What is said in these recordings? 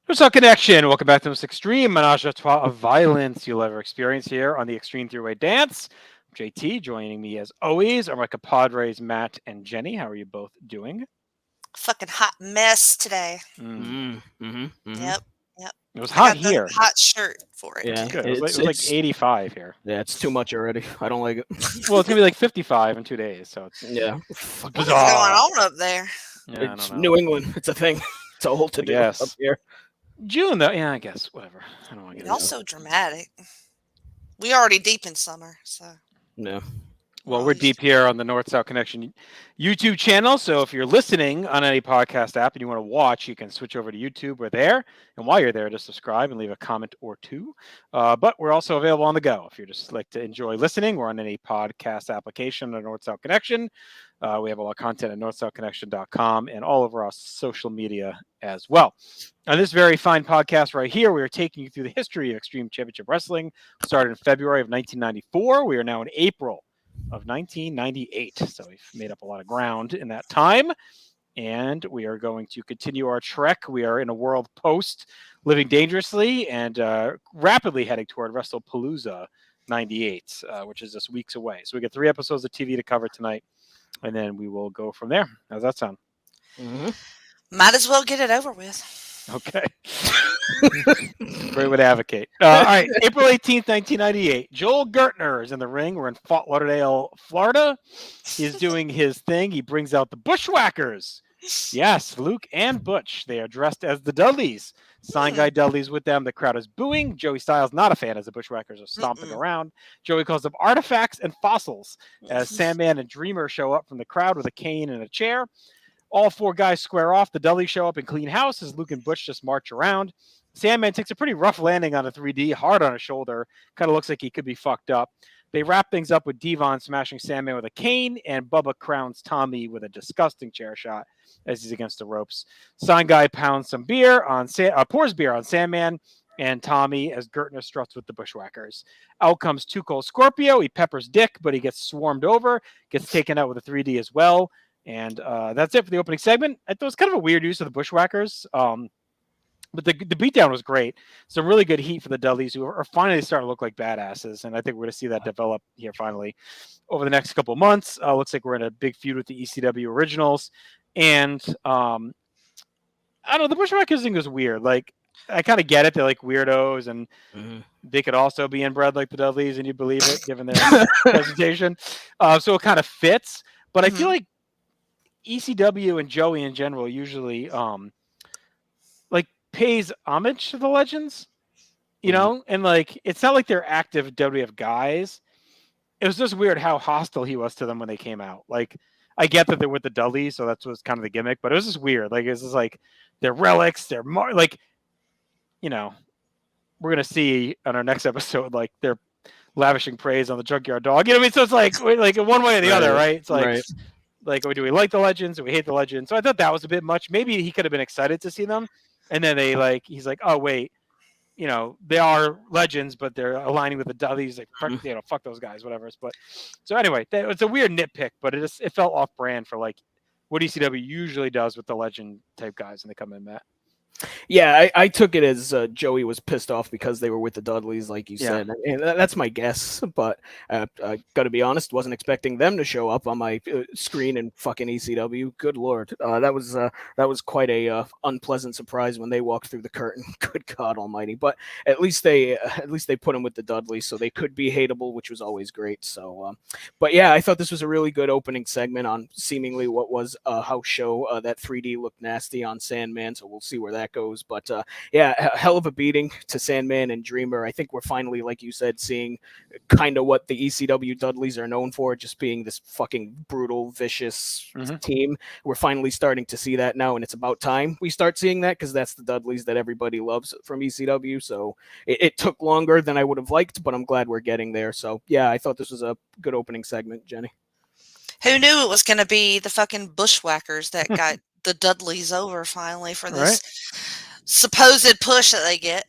There's a connection. Welcome back to the most extreme menage a trois of violence you'll ever experience here on the Extreme Three-Way Dance. JT joining me as always are my compadres Matt and Jenny. How are you both doing? Fucking hot mess today. Mm. Yep, yep. It was I hot got the here. hot shirt for That's it Yeah, too. good. It was like 85 here. yeah, it's too much already. I don't like it. Well, it's gonna be like 55 in 2 days, so Yeah, it's What is going bizarre. on up there? Yeah, I don't it's know. New England. It's a thing. It's a whole to I do up guess here. June though. Yeah, I guess whatever. I don't want to get Y'all into Yeah, it. so dramatic. We already deep in summer, so yeah. we're Well, all we're used deep to it. here on the North South Connection YouTube channel. So if you're listening on any podcast app and you want to watch, you can switch over to YouTube. We're there. And while you're there, just subscribe and leave a comment or two. But we're also available on the go. If you're just like to enjoy listening, we're on any podcast application on North South Connection. We have a lot of content at northsouthconnection.com and all over our social media as well. On this very fine podcast right here, we are taking you through the history of Extreme Championship Wrestling. Started in February of 1994. We are now in April of 1998. So we've made up a lot of ground in that time. And we are going to continue our trek. We are in a world post Living Dangerously and rapidly heading toward WrestlePalooza 98, which is just weeks away. So we get 3 episodes of TV to cover tonight, and then we will go from there. How's that sound? hmm Might as well get it over with. Okay. Great way to advocate. All right, April 18th, 1998. Joel Gertner is in the ring. We're in Fort Lauderdale, Florida. He's doing his thing. He brings out the Bushwhackers. Yes, Luke and Butch. They are dressed as the Dudleys. Sign Hmm. guy Dudleys with them. The crowd is booing. Joey Styles not a fan as the Bushwhackers are stomping Mm-mm. around. Joey calls them artifacts and fossils as Sandman and Dreamer show up from the crowd with a cane and a chair. All 4 guys square off. The Dudleys show up and clean house as Luke and Butch just march around. Sandman takes a pretty rough landing on a 3D, hard on his shoulder. Kind of looks like he could be fucked up. They wrap things up with Devon smashing Sandman with a cane, and Bubba crowns Tommy with a disgusting chair shot as he's against the ropes. Sign guy pounds some beer on pours beer on Sandman and Tommy as Gertner struts with the Bushwhackers. Out comes Too Cold Scorpio. He peppers Dick, but he gets swarmed over, gets taken out with a 3D as well. And that's it for the opening segment. I thought it was kind of a weird use of the Bushwhackers. But the beatdown was great. Some really good heat for the Dudleys, who are finally starting to look like badasses. And I think we're going to see that develop here finally over the next couple of months. Looks like we're in a big feud with the ECW originals. And I don't know, the Bushwhackers thing was weird. Like, I kind of get it. They're like weirdos, and hmm they could also be inbred like the Dudleys, and you believe it, given their presentation. So it kind of fits. But I feel Mhm. like ECW and Joey in general usually like pays homage to the legends, hmm and like it's not like they're active WWF guys. It was just weird how hostile he was to them when they came out. Like I get that they're with the Dudleys, so that's what's kind of the gimmick, but it was just weird. Like it's just like they're relics, like you know, we're gonna see on our next episode like they're lavishing praise on the junkyard dog. You know what I mean? So it's like one way or the other, Right, right? It's right. like, do we like the legends? Do we hate the legends? So I thought that was a bit much. Maybe he could have been excited to see them, and then he's like, oh wait, they are legends, but they're aligning with the Dudleys. Like, Mhm. fuck those guys, whatever. But so anyway, it's a weird nitpick, but it felt off brand for like what ECW usually does with the legend type guys when they come in, Matt. Yeah, I took it as Joey was pissed off because they were with the Dudleys, like you Yeah. said. And that's my guess, but I got to be honest, wasn't expecting them to show up on my screen in fucking ECW. Good lord, that was quite a unpleasant surprise when they walked through the curtain. Good God Almighty! But at least they put them with the Dudleys, so they could be hateable, which was always great. So, but yeah, I thought this was a really good opening segment on seemingly what was a house show. That 3D looked nasty on Sandman, so we'll see where that goes. But yeah, a hell of a beating to Sandman and Dreamer. I think we're finally, like you said, seeing kind of what the ECW Dudleys are known for, just being this fucking brutal, vicious Mm-hmm. team. We're finally starting to see that now, and it's about time we start seeing that because that's the Dudleys that everybody loves from ECW. So it took longer than I would have liked, but I'm glad we're getting there. So yeah, I thought this was a good opening segment, Jenny. Who knew it was going to be the fucking bushwhackers that got the Dudleys over finally for All right. this supposed push that they get?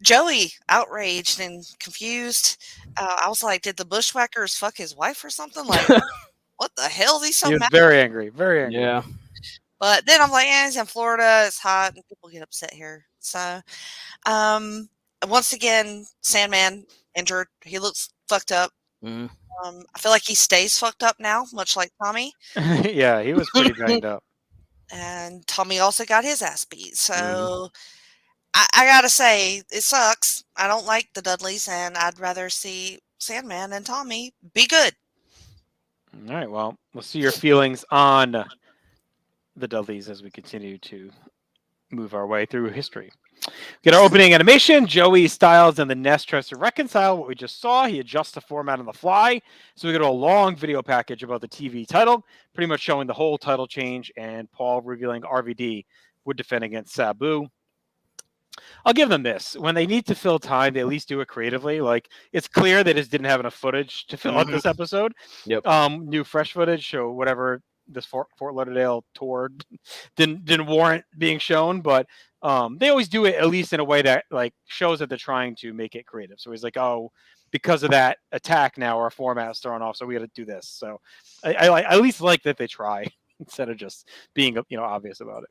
Joey, outraged and confused. I was like, did the bushwhackers fuck his wife or something? Like, what the hell? Is he so He was mad? very angry, very angry. Yeah. But then I'm like, he's in Florida. It's hot, and people get upset here. So, once again, Sandman injured. He looks fucked up. Mm. I feel like he stays fucked up now, much like Tommy. Yeah, he was pretty banged up. And Tommy also got his ass beat. So I gotta say, it sucks. I don't like the Dudleys, and I'd rather see Sandman and Tommy be good. All right, well, we'll see your feelings on the Dudleys as we continue to move our way through history. Get our opening animation. Joey Styles and the Nest tries to reconcile what we just saw. He adjusts the format on the fly. So we get a long video package about the TV title, pretty much showing the whole title change, and Paul revealing RVD would defend against Sabu. I'll give them this. When they need to fill time, they at least do it creatively. Like, it's clear they just didn't have enough footage to fill out this episode. Yep. New fresh footage, show whatever this Fort Lauderdale tour didn't warrant being shown, but they always do it at least in a way that like shows that they're trying to make it creative. So he's like, oh, because of that attack now our format is thrown off, so we got to do this. So I at least like that they try instead of just being obvious about it.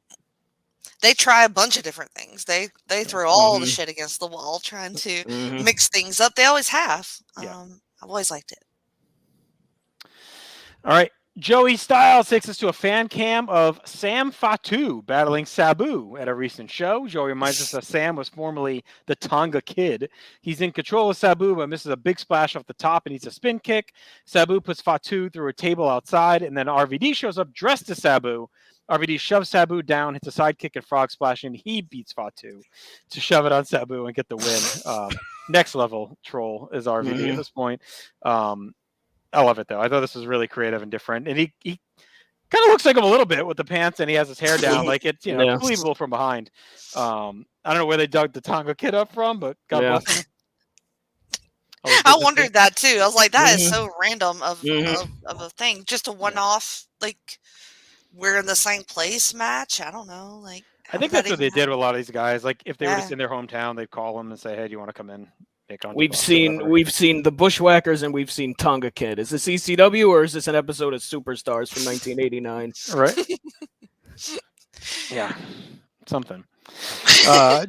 They try a bunch of different things. They throw all the shit against the wall trying to mix things up. They always have. I've always liked it. All right. Joey Styles takes us to a fan cam of Sam Fatu battling Sabu at a recent show. Joey reminds us that Sam was formerly the Tonga Kid. He's in control of Sabu, but misses a big splash off the top and eats a spin kick. Sabu puts Fatu through a table outside, and then RVD shows up dressed as Sabu. RVD shoves Sabu down, hits a side kick and frog splash, and he beats Fatu to shove it on Sabu and get the win. Next level troll is RVD at this point. I love it, though. I thought this was really creative and different. And he kind of looks like him a little bit with the pants, and he has his hair down. Like, it's believable from behind. I don't know where they dug the Tonga Kid up from, but God bless him. I wondered that, too. I was like, that is so random of a thing. Just a one-off, like, we're in the same place match. I don't know. Like, I think that's what they did with a lot of these guys. Like, if they were just in their hometown, they'd call them and say, hey, do you want to come in? We've seen the Bushwhackers and we've seen Tonga Kid. Is this ECW or is this an episode of Superstars from 1989? Right. Yeah, something.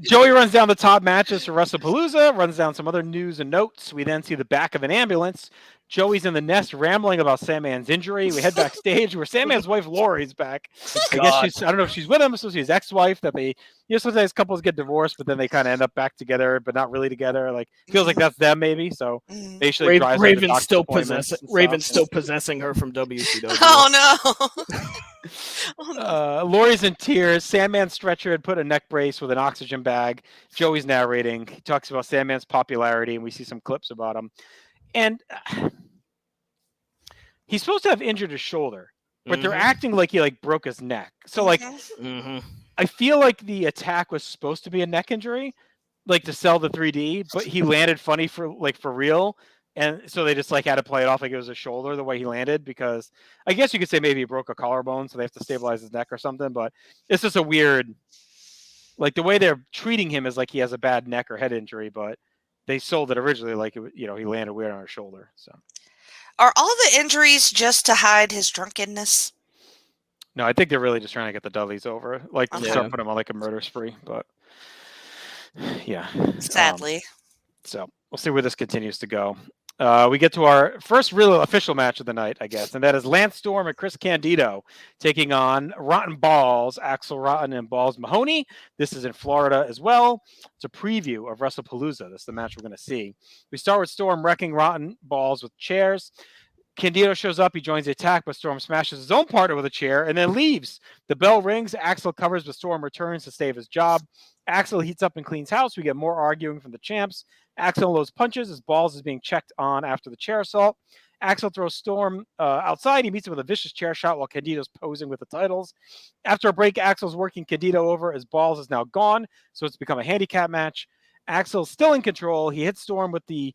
Joey runs down the top matches for WrestlePalooza, runs down some other news and notes. We then see the back of an ambulance. Joey's in the Nest rambling about Sandman's injury. We head backstage where Sandman's wife Lori's back. I guess I don't know if she's with him. It's supposed to be his ex-wife that they, sometimes couples get divorced, but then they kind of end up back together, but not really together. Like, feels like that's them maybe. So they should Raven's still possessing her from WCW. Oh no. Lori's in tears. Sandman's stretcher had put a neck brace with an oxygen bag. Joey's narrating. He talks about Sandman's popularity, and we see some clips about him. And he's supposed to have injured his shoulder, but they're acting like he broke his neck. So I feel like the attack was supposed to be a neck injury, like to sell the 3D, but he landed funny for real. And so they just had to play it off like it was a shoulder the way he landed, because I guess you could say maybe he broke a collarbone, so they have to stabilize his neck or something. But it's just a weird, the way they're treating him is like he has a bad neck or head injury, but they sold it originally like he landed weird on his shoulder. So, are all the injuries just to hide his drunkenness? No, I think they're really just trying to get the Dudleys over, start putting them on a murder spree. But yeah, sadly. So we'll see where this continues to go. We get to our first real official match of the night, I guess, and that is Lance Storm and Chris Candido taking on Rotten Balls, Axel Rotten and Balls Mahoney. This is in Florida as well. It's a preview of WrestlePalooza. This is the match we're going to see. We start with Storm wrecking Rotten Balls with chairs. Candido shows up. He joins the attack, but Storm smashes his own partner with a chair and then leaves. The bell rings. Axel covers, but Storm returns to save his job. Axel heats up and cleans house. We get more arguing from the champs. Axel loads punches as Balls is being checked on after the chair assault. Axel throws Storm outside. He meets him with a vicious chair shot while Candido's posing with the titles. After a break, Axel's working Candido over as Balls is now gone, so it's become a handicap match. Axel's still in control. He hits Storm with the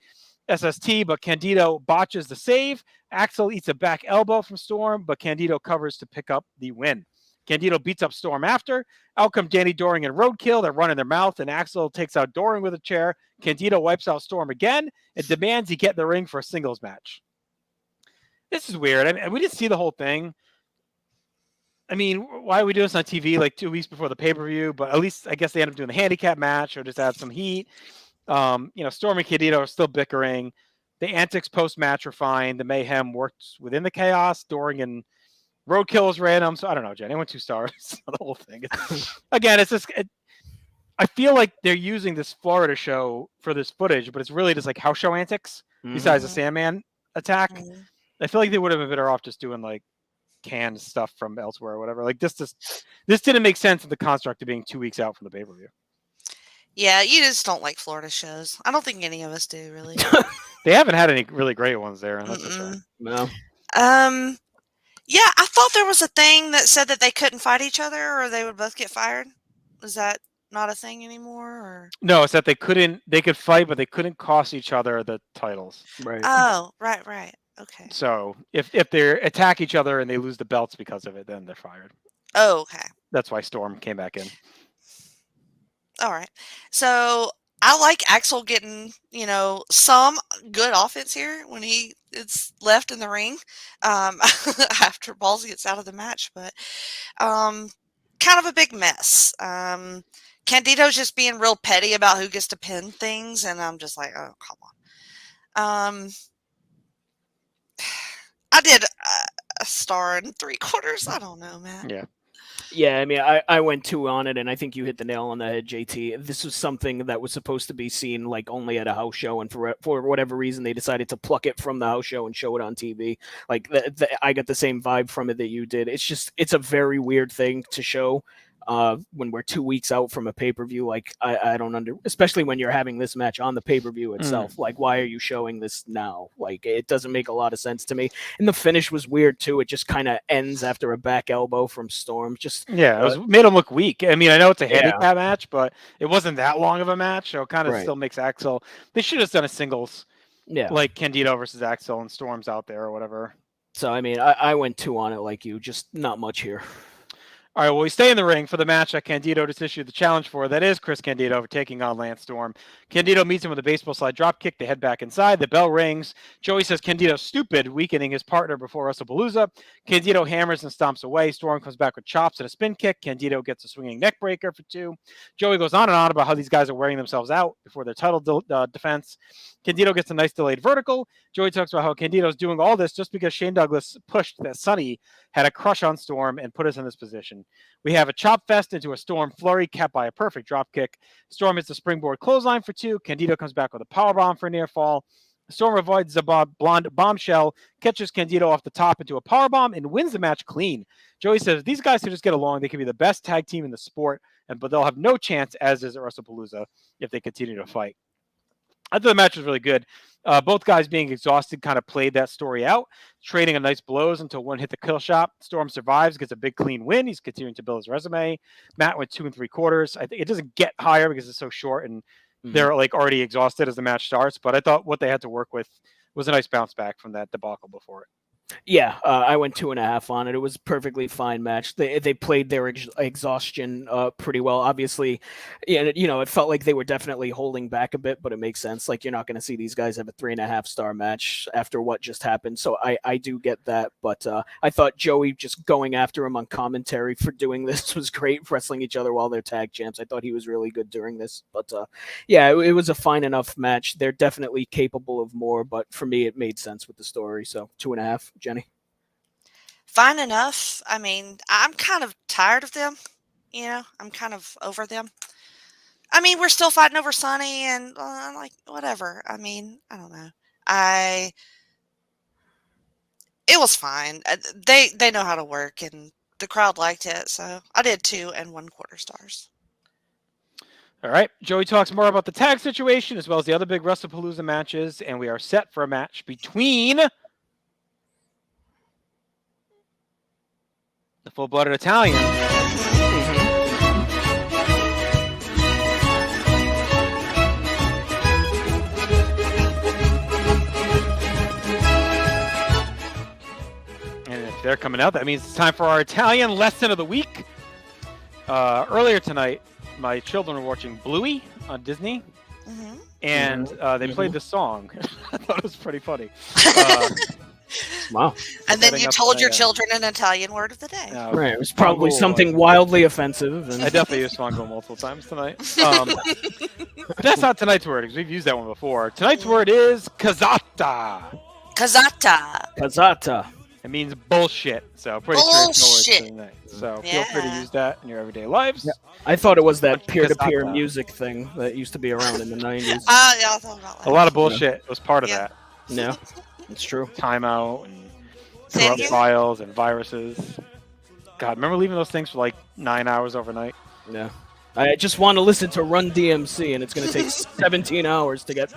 SST, but Candido botches the save. Axel eats a back elbow from Storm, but Candido covers to pick up the win. Candido beats up Storm after. Out come Danny Doring and Roadkill. They're running their mouth, and Axel takes out Doring with a chair. Candido wipes out Storm again and demands he get in the ring for a singles match. This is weird. I mean, we didn't see the whole thing. I mean, why are we doing this on TV like 2 weeks before the pay-per-view? But at least I guess they end up doing the handicap match or just add some heat. Storm and Candido are still bickering. The antics post-match are fine. The mayhem worked within the chaos. Doring and Roadkill is random. So I don't know, Jen. I went 2 stars. The whole thing. Again, it's just... I feel like they're using this Florida show for this footage, but it's really just like house show antics besides the Sandman attack. Mhm. I feel like they would have been better off just doing like canned stuff from elsewhere or whatever. Like this didn't make sense in the construct of being 2 weeks out from the pay-per-view. Yeah, you just don't like Florida shows. I don't think any of us do, really. They haven't had any really great ones there. That's for sure. No. Yeah, I thought there was a thing that said that they couldn't fight each other or they would both get fired. Is that not a thing anymore? Or? No, it's that they could fight, but they couldn't cost each other the titles. Right. Oh, right. Okay. So if they attack each other and they lose the belts because of it, then they're fired. Oh, okay. That's why Storm came back in. All right. So I like Axel getting, some good offense here when he is left in the ring after Ballsy gets out of the match. But kind of a big mess. Candido's just being real petty about who gets to pin things. And I'm just like, oh, come on. I did a 1.75 stars. I don't know, man. Yeah. Yeah, I mean, I went 2 on it, and I think you hit the nail on the head, JT. This was something that was supposed to be seen like only at a house show, and for whatever reason, they decided to pluck it from the house show and show it on TV. Like, I got the same vibe from it that you did. It's a very weird thing to show when we're 2 weeks out from a pay-per-view. Like, I don't especially when you're having this match on the pay-per-view itself. Like, why are you showing this now? Like, it doesn't make a lot of sense to me. And the finish was weird too. It just kind of ends after a back elbow from Storm. It made him look weak. I mean, I know it's a handicap match, but it wasn't that long of a match, so it kind of still makes Axel. They should have done a singles, like Candido versus Axel and Storm's out there or whatever. So I mean, I went 2 on it like you. Just not much here. All right, well, we stay in the ring for the match that Candido just issued the challenge for. That is Chris Candido taking on Lance Storm. Candido meets him with a baseball slide drop kick. They head back inside. The bell rings. Joey says Candido's stupid, weakening his partner before WrestlePalooza. Candido hammers and stomps away. Storm comes back with chops and a spin kick. Candido gets a swinging neck breaker for 2. Joey goes on and on about how these guys are wearing themselves out before their title defense. Candido gets a nice delayed vertical. Joey talks about how Candido's doing all this just because Shane Douglas pushed that Sonny had a crush on Storm and put us in this position. We have a chop fest into a Storm flurry capped by a perfect drop kick. Storm hits the springboard clothesline for 2. Candido comes back with a powerbomb for a near fall. Storm avoids the blonde bombshell, catches Candido off the top into a powerbomb, and wins the match clean. Joey says these guys can just get along. They can be the best tag team in the sport, but they'll have no chance, as is at WrestlePalooza, if they continue to fight. I thought the match was really good. Both guys being exhausted kind of played that story out, trading a nice blows until one hit the kill shot. Storm survives, gets a big clean win. He's continuing to build his resume. Matt went 2 3/4. I think it doesn't get higher because it's so short and they're like already exhausted as the match starts. But I thought what they had to work with was a nice bounce back from that debacle before it. Yeah, I went 2.5 on it. It was a perfectly fine match. They played their exhaustion pretty well. Obviously, it felt like they were definitely holding back a bit, but it makes sense. Like, you're not going to see these guys have a 3.5 star match after what just happened. So I do get that. But I thought Joey just going after him on commentary for doing this was great, wrestling each other while they're tag champs. I thought he was really good during this. But it was a fine enough match. They're definitely capable of more, but for me, it made sense with the story. So 2.5. Jenny? Fine enough. I mean, I'm kind of tired of them. I'm kind of over them. I mean, we're still fighting over Sonny and like, whatever. I mean, I don't know. It was fine. They know how to work and the crowd liked it. So I did 2 1/4 stars. All right. Joey talks more about the tag situation as well as the other big WrestlePalooza matches. And we are set for a match between the full-blooded Italian. And if they're coming out, that means it's time for our Italian lesson of the week. Earlier tonight, my children were watching Bluey on Disney. And they played the song. I thought it was pretty funny. Wow. And then Setting you up told my, your children an Italian word of the day. Right. It was probably Spango, something wildly offensive. And I definitely used Swango multiple times tonight. But that's not tonight's word, because we've used that one before. Tonight's word is kazata. Kazata. Kazata. It means bullshit. So pretty straightforward Bullshit. tonight. So feel free to Yeah. use that in your everyday lives. Yeah. I thought it was that peer-to-peer Kazata. music thing that used to be around in the 90s. Yeah, I thought about that. A lot of bullshit was part of Yeah. that. Yeah, it's true. Timeout and Say it corrupt again? files and viruses. God, remember leaving those things for like 9 hours overnight? Yeah. I just want to listen to Run DMC, and it's going to take 17 hours to get.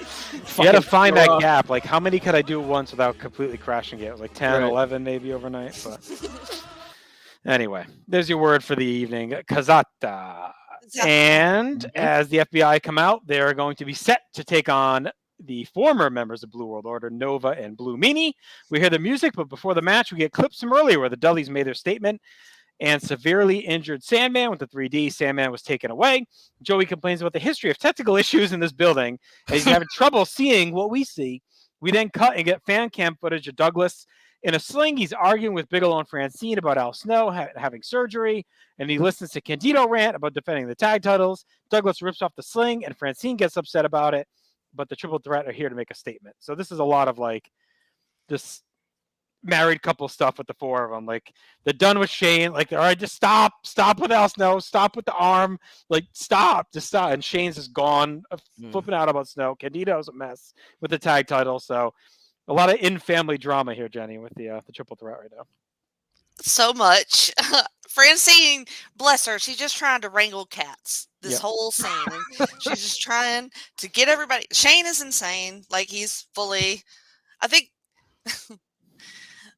You got to find that off. gap. Like, how many could I do at once without completely crashing it? It was like 10, Right. 11 maybe overnight. But anyway, there's your word for the evening, kazata. And as the FBI come out, they're going to be set to take on the former members of Blue World Order, Nova and Blue Meanie. We hear the music, but before the match, we get clips from earlier where the Dudleys made their statement and severely injured Sandman with the 3D. Sandman was taken away. Joey complains about the history of technical issues in this building, and he's having trouble seeing what we see. We then cut and get fan cam footage of Douglas in a sling. He's arguing with Bigelow and Francine about Al Snow having surgery, and he listens to Candido rant about defending the tag titles. Douglas rips off the sling, and Francine gets upset about it, but the Triple Threat are here to make a statement. So this is a lot of like this married couple stuff with the four of them. Like, they're done with Shane. Like, all right, just stop with Al Snow, stop with the arm, like just stop. And Shane's just gone, flipping out about Snow. Candido's a mess with the tag title. So a lot of in-family drama here, Jenny, with the Triple Threat right now. So much. Francine, bless her, she's just trying to wrangle cats this whole scene. And she's just trying to get everybody. Shane is insane. Like, he's fully, I think,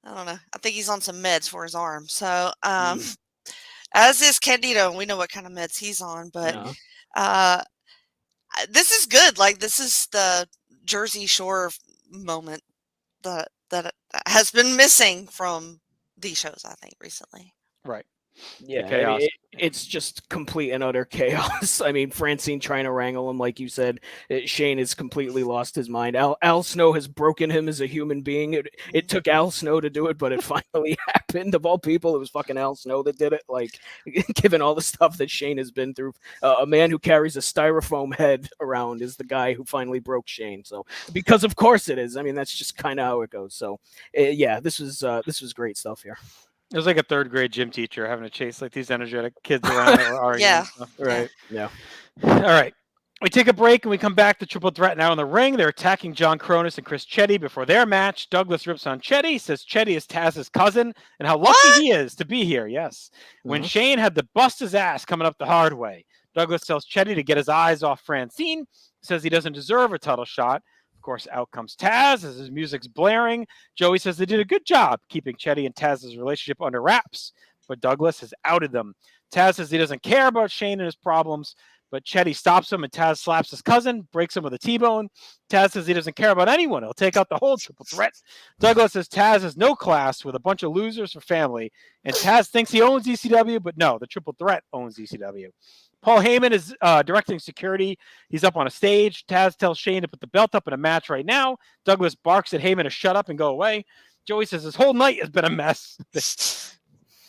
I don't know. I think he's on some meds for his arm. So, as is Candido, and we know what kind of meds he's on. But this is good. Like, this is the Jersey Shore moment that has been missing from these shows, I think, recently. Right. Yeah, chaos. I mean, it's just complete and utter chaos. I mean, Francine trying to wrangle him, like you said. Shane has completely lost his mind. Al Snow has broken him as a human being. It took Al Snow to do it, but it finally happened. Of all people, it was fucking Al Snow that did it. Like, given all the stuff that Shane has been through, a man who carries a styrofoam head around is the guy who finally broke Shane. So, because of course it is. I mean, that's just kind of how it goes. So, yeah, this was great stuff here. It was like a third grade gym teacher having to chase like these energetic kids around that were arguing. Yeah. Right. Yeah. All right. We take a break and we come back to Triple Threat now in the ring. They're attacking John Cronus and Chris Chetty before their match. Douglas rips on Chetty, says Chetty is Taz's cousin and how lucky he is to be here. Yes. When Shane had to bust his ass coming up the hard way, Douglas tells Chetty to get his eyes off Francine, says he doesn't deserve a title shot. Of course, out comes Taz as his music's blaring. Joey says they did a good job keeping Chetty and Taz's relationship under wraps, but Douglas has outed them. Taz says he doesn't care about Shane and his problems, but Chetty stops him and Taz slaps his cousin, breaks him with a T-bone. Taz says he doesn't care about anyone. He'll take out the whole Triple Threat. Douglas says Taz has no class with a bunch of losers for family, and Taz thinks he owns ECW, but no, the Triple Threat owns ECW. Paul Heyman is directing security. He's up on a stage. Taz tells Shane to put the belt up in a match right now. Douglas barks at Heyman to shut up and go away. Joey says this whole night has been a mess.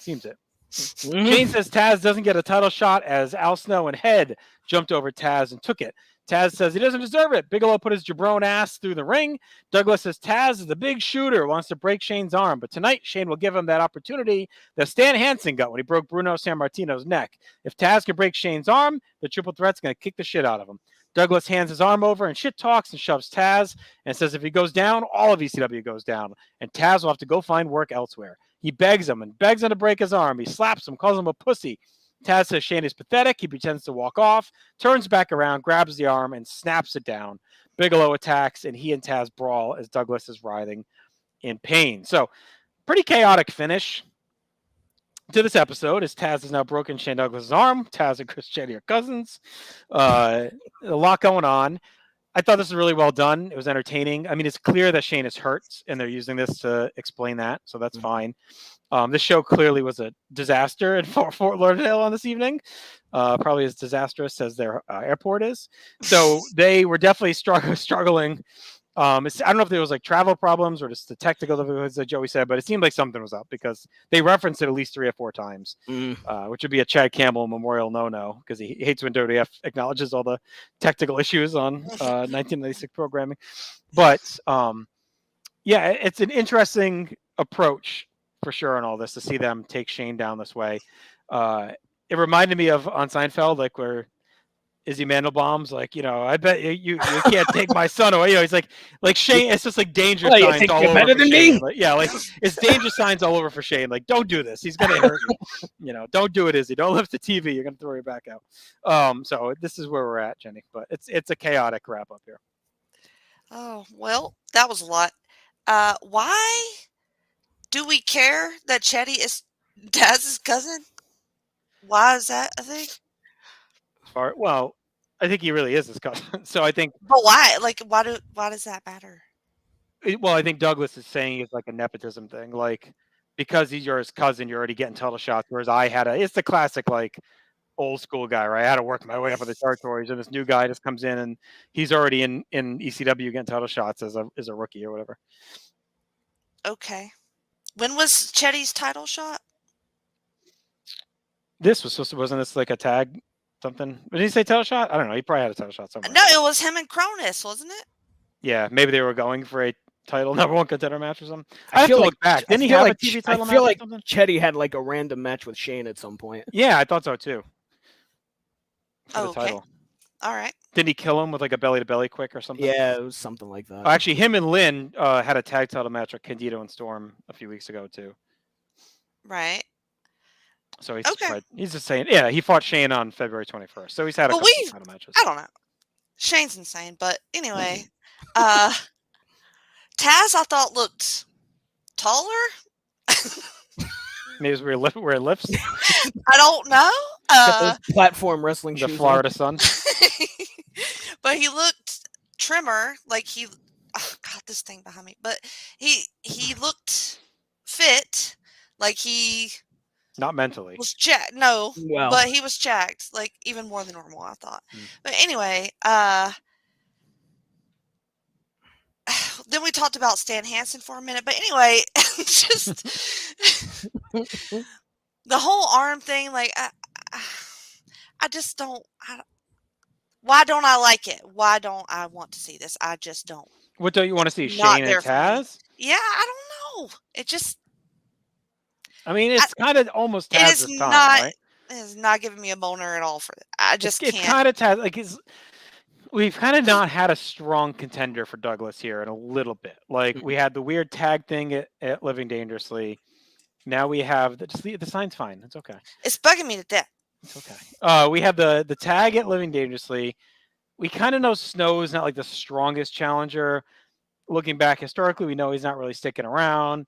Seems it. Shane says Taz doesn't get a title shot as Al Snow and Head jumped over Taz and took it. Taz says he doesn't deserve it. Bigelow put his jabron ass through the ring. Douglas says Taz is the big shooter, wants to break Shane's arm. But tonight, Shane will give him that opportunity that Stan Hansen got when he broke Bruno Sammartino's neck. If Taz can break Shane's arm, the Triple Threat's going to kick the shit out of him. Douglas hands his arm over and shit talks and shoves Taz and says if he goes down, all of ECW goes down. And Taz will have to go find work elsewhere. He begs him to break his arm. He slaps him, calls him a pussy. Taz says Shane is pathetic. He pretends to walk off, turns back around, grabs the arm, and snaps it down. Bigelow attacks, and he and Taz brawl as Douglas is writhing in pain. So, pretty chaotic finish to this episode as Taz has now broken Shane Douglas' arm. Taz and Chris Chetty are cousins. A lot going on. I thought this was really well done. It was entertaining. I mean, it's clear that Shane is hurt, and they're using this to explain that, so that's fine. This show clearly was a disaster in Fort Lauderdale on this evening, probably as disastrous as their airport is. So they were definitely struggling I don't know if there was like travel problems or just the technical difficulties that Joey said, but it seemed like something was up because they referenced it at least 3 or 4 times, which would be a Chad Campbell memorial no because he hates when WWF acknowledges all the technical issues on 1996 programming. But yeah, it's an interesting approach for sure on all this to see them take Shane down this way. It reminded me of on Seinfeld, like where Izzy Mandelbaum's like, I bet you can't take my son away. He's like Shane. It's just like danger Oh, you signs think all you're over better for than Shane. me? Like, yeah, like it's danger signs all over for Shane. Like, don't do this. He's gonna hurt you. Don't do it, Izzy. Don't lift the TV. You're gonna throw your back out. So this is where we're at, Jenny. But it's a chaotic wrap up here. Oh, well, that was a lot. Why do we care that Chetty is Taz's cousin? Why is that a thing? Well, I think he really is his cousin. So I think. But why? Like, why does that matter? Well, I think Douglas is saying it's like a nepotism thing. Like, because he's your cousin, you're already getting title shots. Whereas it's the classic, like, old school guy, right? I had to work my way up in the territories, and this new guy just comes in and he's already in ECW getting title shots as a rookie or whatever. Okay. When was Chetty's title shot? This wasn't this like a tag something? Did he say title shot? I don't know. He probably had a title shot somewhere. No, it was him and Cronus, wasn't it? Yeah, maybe they were going for a title number 1 contender match or something. I have feel to like look back. Didn't he have a TV title I match feel or like something? Chetty had like a random match with Shane at some point. Yeah, I thought so too. For the Okay. title. All right. Didn't he kill him with like a belly to belly quick or something? Yeah, it was something like that. Actually, him and Lynn had a tag title match with Candido and Storm a few weeks ago too. Right. So he's just saying, yeah, he fought Shane on February 21st. So he's had a couple title matches. I don't know. Shane's insane, but anyway, Taz I thought looked taller. Maybe it was where it lifts. I don't know. Platform wrestling The shoes. Florida sun. But he looked trimmer, like oh God, this thing behind me. But he looked fit, like he Not mentally. was jacked. No, Well. but he was jacked, like even more than normal, I thought. But anyway, then we talked about Stan Hansen for a minute. But anyway, just the whole arm thing, like I just don't. Why don't I like it? Why don't I want to see this? I just don't. What don't you want to see? Not Shane there and for me. Taz? Yeah, I don't know. It just. I mean, it's kind of almost Taz's time, right? It is not giving me a boner at all for it. I just can't. It's kind of Taz. Like we've kind of not had a strong contender for Douglas here in a little bit. Like we had the weird tag thing at Living Dangerously. Now we have the sign's fine. It's okay. It's bugging me to death. It's okay. We have the tag at Living Dangerously. We kind of know Snow is not like the strongest challenger. Looking back historically, we know he's not really sticking around.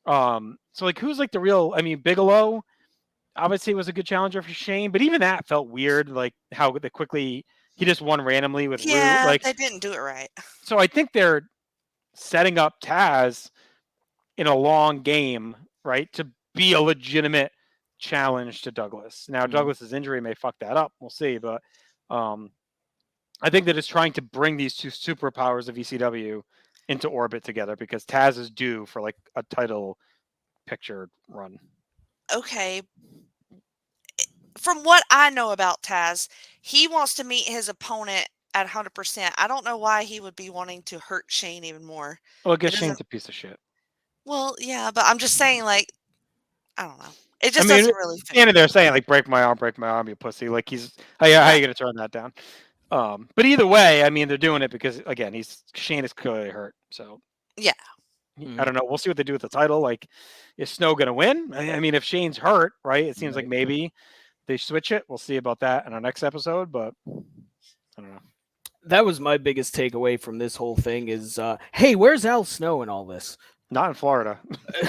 So like who's like the real? I mean, Bigelow obviously was a good challenger for Shane, but even that felt weird. Like how quickly he just won randomly with Lou. Like they didn't do it right. So I think they're setting up Taz in a long game, right, to be a legitimate challenge to Douglas. Now Douglas's injury may fuck that up. We'll see, but I think they're just trying to bring these two superpowers of ECW into orbit together because Taz is due for like a title picture run. Okay. From what I know about Taz, he wants to meet his opponent at 100%. I don't know why he would be wanting to hurt Shane even more. Well, I guess Shane's a piece of shit. Well, yeah, but I'm just saying, like, I don't know. It just doesn't really fit. And they're saying like, break my arm, you pussy. Like how are you gonna turn that down? But either way, I mean, they're doing it because again, Shane is clearly hurt. So yeah, I don't know. We'll see what they do with the title. Like, is Snow gonna win? I mean, if Shane's hurt, right? It seems like maybe they switch it. We'll see about that in our next episode. But I don't know. That was my biggest takeaway from this whole thing is, hey, where's Al Snow in all this? Not in Florida.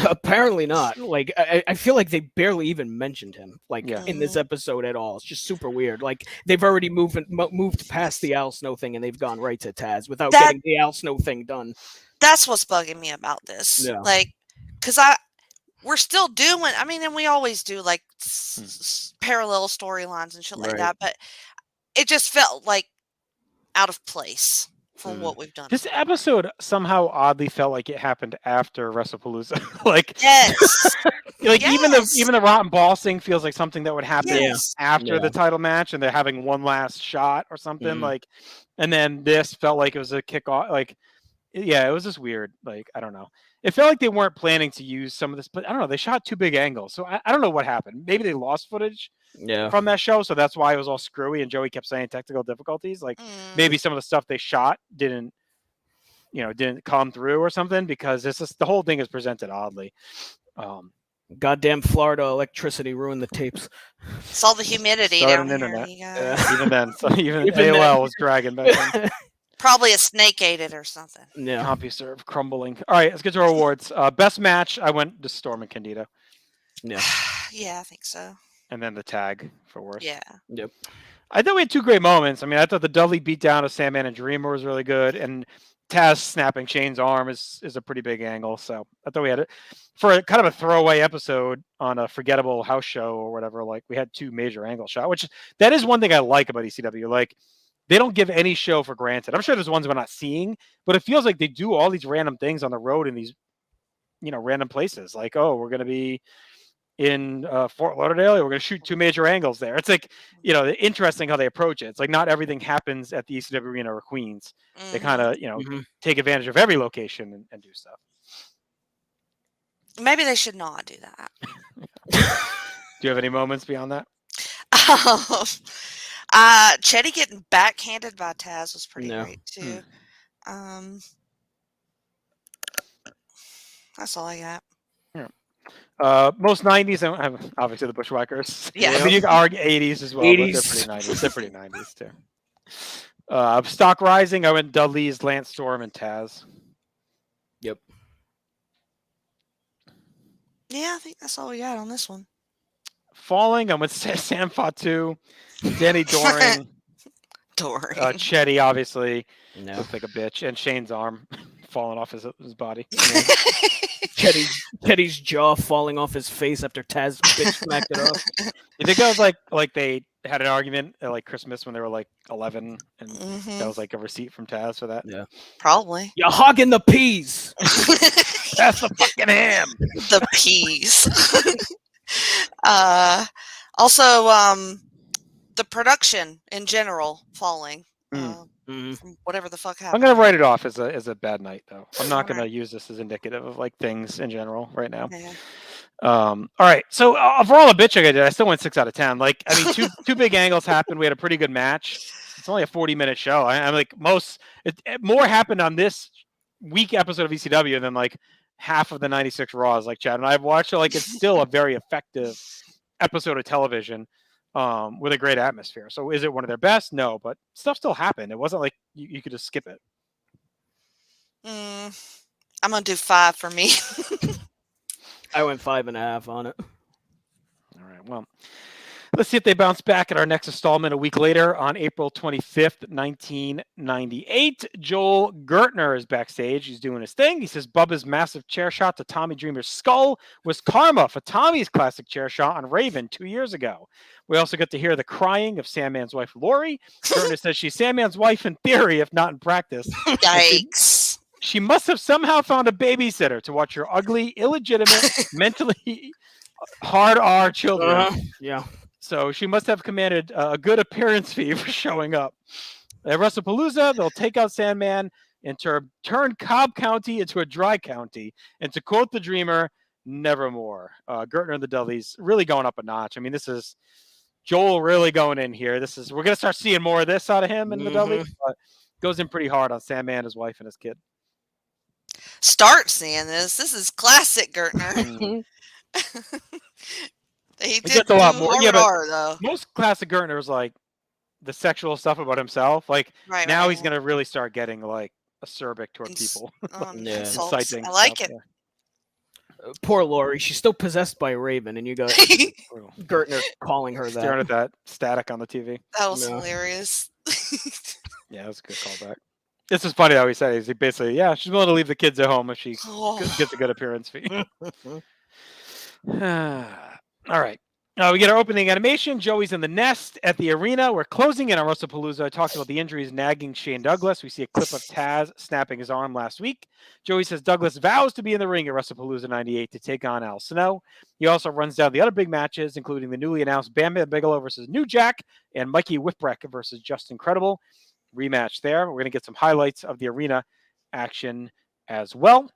Apparently not. Like, I feel like they barely even mentioned him, like, in this Mm-hmm. episode at all. It's just super weird. Like, they've already moved past the Al Snow thing, and they've gone right to Taz without getting the Al Snow thing done. That's what's bugging me about this. Yeah. Like, because we're still doing, I mean, and we always do, like, parallel storylines and shit like that, but it just felt like out of place. from what we've done. This episode somehow oddly felt like it happened after WrestlePalooza. like, Yes. like Yes. even the rotten bossing feels like something that would happen Yes. after Yeah. the title match, and they're having one last shot or something. Mhm. Like, and then this felt like it was a kickoff. Like, yeah, it was just weird. Like, I don't know. It felt like they weren't planning to use some of this, but I don't know. They shot two big angles, so I don't know what happened. Maybe they lost footage Yeah. from that show, so that's why it was all screwy. And Joey kept saying technical difficulties. Like, maybe some of the stuff they shot didn't come through or something, because this is the whole thing is presented oddly. Goddamn Florida electricity ruined the tapes. It's all the humidity So down did here. internet. You guys. Even then, so even Even AOL then. was dragging back then. Probably a snake ate it or something. Yeah. CompuServe crumbling. All right, let's get to our awards. Best match, I went to Storm and Candido, Yeah. Yeah, I think so. and then the tag for worst. Yeah. Yep. I thought we had two great moments. I mean, I thought the Dudley beatdown of Sandman and Dreamer was really good, and Taz snapping Shane's arm is a pretty big angle. So I thought we had it for a kind of a throwaway episode on a forgettable house show or whatever. Like, we had two major angle shots, which that is one thing I like about ECW. Like, they don't give any show for granted. I'm sure there's ones we're not seeing, but it feels like they do all these random things on the road in these, random places. Like, oh, we're going to be in Fort Lauderdale. We're going to shoot two major angles there. It's like, interesting how they approach it. It's like not everything happens at the ECW Arena or Queens. They kind of, take advantage of every location and do stuff. Maybe they should not do that. Do you have any moments beyond that? Chetty getting backhanded by Taz was pretty No. great too. That's all I got. Most 90s, I don't have obviously the Bushwhackers. Yeah. I mean, you can argue 80s as well, 80s. but they're pretty 90s. They're pretty 90s too. Stock Rising, I went Dudleys, Lance Storm, and Taz. Yep. Yeah, I think that's all we got on this one. Falling, I went Sam Fatu, Danny Doring, Dory. Chetty, obviously, No. looks like a bitch, and Shane's arm falling off his body. Teddy's jaw falling off his face after Taz bitch smacked it off. You think that was like they had an argument at like Christmas when they were like 11, and that was like a receipt from Taz for that? Yeah. Probably. You're hogging the peas. That's the fucking ham. The peas. Also, the production in general falling. From whatever the fuck happened. I'm gonna write it off as a bad night, though. I'm not gonna Alright. use this as indicative of like things in general right now. Yeah. All right. So for all the bitching I did, I still went 6 out of 10. Like, I mean, two big angles happened. We had a pretty good match. It's only a 40-minute show. I'm like more happened on this week episode of ECW than like half of the 96 Raws. Like Chad and I have watched. So like, it's still a very effective episode of television. With a great atmosphere. So is it one of their best? No, but stuff still happened. It wasn't like you could just skip it. I'm gonna do 5 for me. I went 5.5 on it. All right. Well, let's see if they bounce back at our next installment a week later on April 25th, 1998. Joel Gertner is backstage. He's doing his thing. He says Bubba's massive chair shot to Tommy Dreamer's skull was karma for Tommy's classic chair shot on Raven 2 years ago. We also get to hear the crying of Sandman's wife, Lori. Gertner says she's Sandman's wife in theory, if not in practice. Yikes. She must have somehow found a babysitter to watch her ugly, illegitimate, mentally hard R children. Yeah. So she must have commanded a good appearance fee for showing up. At WrestlePalooza, they'll take out Sandman and turn Cobb County into a dry county. And to quote the Dreamer, nevermore. Gertner and the Dudleys really going up a notch. I mean, this is Joel really going in here. We're going to start seeing more of this out of him and the Dudleys. But goes in pretty hard on Sandman, his wife, and his kid. Start seeing this. This is classic Gertner. He did gets a lot more. Yeah, but though. Most classic Gertner is like the sexual stuff about himself. Like now he's going to really start getting like acerbic toward people. Inciting I like stuff, it. Yeah. Poor Lori. She's still possessed by Raven, and you got Gertner calling her that. Staring at that static on the TV. That was hilarious. Yeah, that was a good callback. This is funny how he said he basically, she's willing to leave the kids at home if she gets a good appearance fee. All right. We get our opening animation. Joey's in the nest at the arena. We're closing in on WrestlePalooza. I talked about the injuries nagging Shane Douglas. We see a clip of Taz snapping his arm last week. Joey says Douglas vows to be in the ring at WrestlePalooza 98 to take on Al Snow. He also runs down the other big matches, including the newly announced Bam Bam Bigelow versus New Jack and Mikey Whipwreck versus Justin Credible. Rematch there. We're going to get some highlights of the arena action as well.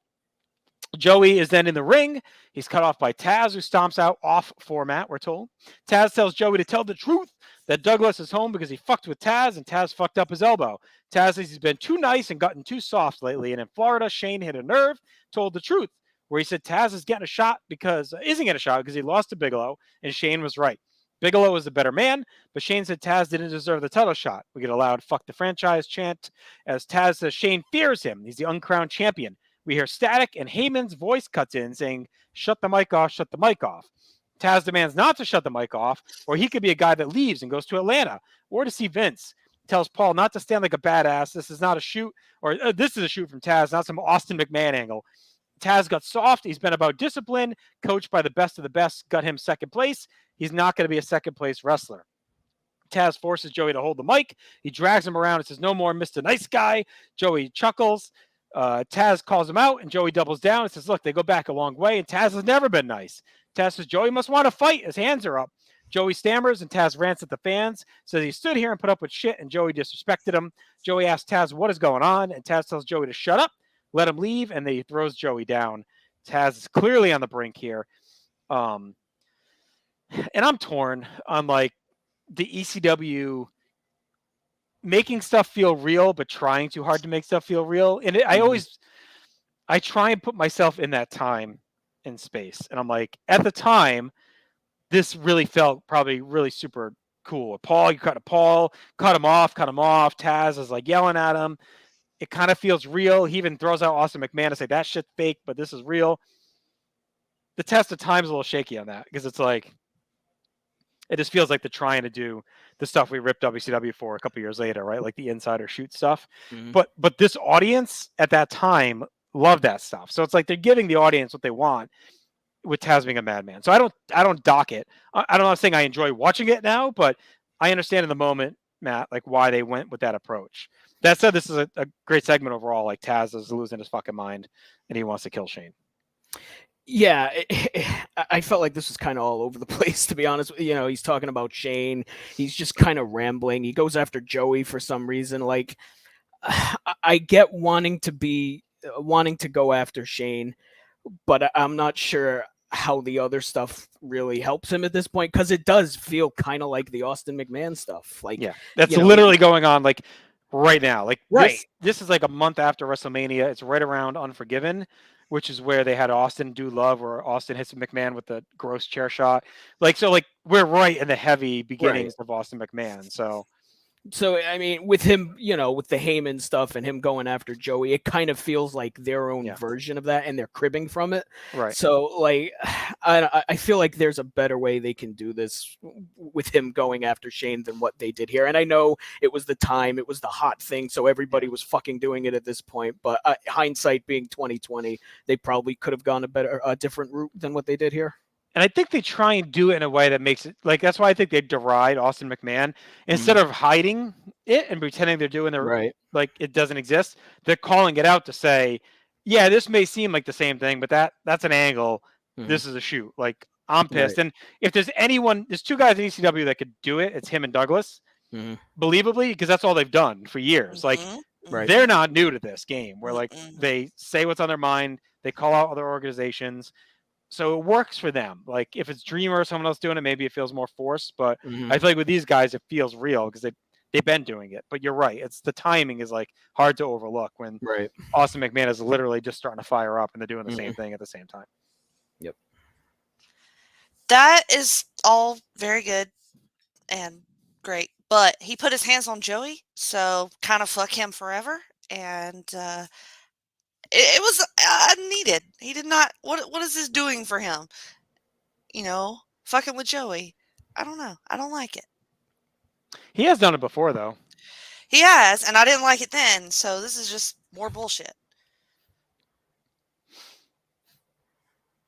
Joey is then in the ring. He's cut off by Taz, who stomps out off format, we're told. Taz tells Joey to tell the truth that Douglas is home because he fucked with Taz, and Taz fucked up his elbow. Taz says he's been too nice and gotten too soft lately, and in Florida, Shane hit a nerve, told the truth, where he said Taz isn't getting a shot because he lost to Bigelow, and Shane was right. Bigelow was the better man, but Shane said Taz didn't deserve the title shot. We get a loud fuck the franchise chant as Taz says Shane fears him. He's the uncrowned champion. We hear static, and Heyman's voice cuts in saying, shut the mic off, shut the mic off. Taz demands not to shut the mic off, or he could be a guy that leaves and goes to Atlanta, or to see Vince. Tells Paul not to stand like a badass. This is not a shoot, or this is a shoot from Taz, not some Austin McMahon angle. Taz got soft. He's been about discipline, coached by the best of the best, got him second place. He's not going to be a second place wrestler. Taz forces Joey to hold the mic. He drags him around and says, no more Mr. Nice Guy. Joey chuckles. Taz calls him out, and Joey doubles down and says, look, they go back a long way, and Taz has never been nice. Taz says, Joey must want to fight. His hands are up. Joey stammers, and Taz rants at the fans, says he stood here and put up with shit, and Joey disrespected him. Joey asks Taz what is going on, and Taz tells Joey to shut up, let him leave, and then he throws Joey down. Taz is clearly on the brink here. And I'm torn on, like, the ECW making stuff feel real, but trying too hard to make stuff feel real. And I try and put myself in that time and space. And I'm like, at the time, this really felt probably really super cool. Paul, you cut Paul, cut him off. Taz is like yelling at him. It kind of feels real. He even throws out Austin McMahon to say that shit's fake, but this is real. The test of time's a little shaky on that because it's like, it just feels like they're trying to do the stuff we ripped WCW for a couple years later, right? Like the insider shoot stuff. Mm-hmm. But this audience at that time loved that stuff. So it's like they're giving the audience what they want with Taz being a madman. So I don't dock it. I'm not saying I enjoy watching it now, but I understand in the moment, Matt, like why they went with that approach. That said, this is a great segment overall. Like Taz is losing his fucking mind and he wants to kill Shane. Yeah, I felt like this was kind of all over the place, to be honest. You know, he's talking about Shane. He's just kind of rambling. He goes after Joey for some reason. Like, I get wanting to go after Shane, but I'm not sure how the other stuff really helps him at this point, because it does feel kind of like the Austin McMahon stuff. Like, yeah, that's literally going on like right now. Like, right. This is like a month after WrestleMania. It's right around Unforgiven, which is where they had Austin do love, or Austin hits McMahon with the gross chair shot. Like, so like we're right in the heavy beginnings of Austin McMahon. So, I mean, with him, you know, with the Heyman stuff and him going after Joey, it kind of feels like their own version of that, and they're cribbing from it. Right. So, like, I feel like there's a better way they can do this with him going after Shane than what they did here. And I know it was the time, it was the hot thing, so everybody was fucking doing it at this point. But hindsight being 2020, they probably could have gone a different route than what they did here. And I think they try and do it in a way that makes it like, that's why I think they deride Austin McMahon instead of hiding it and pretending they're doing like it doesn't exist. They're calling it out to say, yeah, this may seem like the same thing, but that's an angle. This is a shoot. Like, I'm pissed. And if there's two guys in ECW that could do it. It's him and Douglas, believably, because that's all they've done for years. Like, they're not new to this game where like they say what's on their mind. They call out other organizations. So it works for them. Like, if it's Dreamer or someone else doing it, maybe it feels more forced. But I feel like with these guys, it feels real because they've been doing it. But you're right. It's the timing is like hard to overlook when Austin McMahon is literally just starting to fire up and they're doing the same thing at the same time. Yep. That is all very good and great. But he put his hands on Joey, so kind of fuck him forever. And it was unneeded. He did not. What is this doing for him? You know, fucking with Joey. I don't know. I don't like it. He has done it before, though. He has, and I didn't like it then. So this is just more bullshit.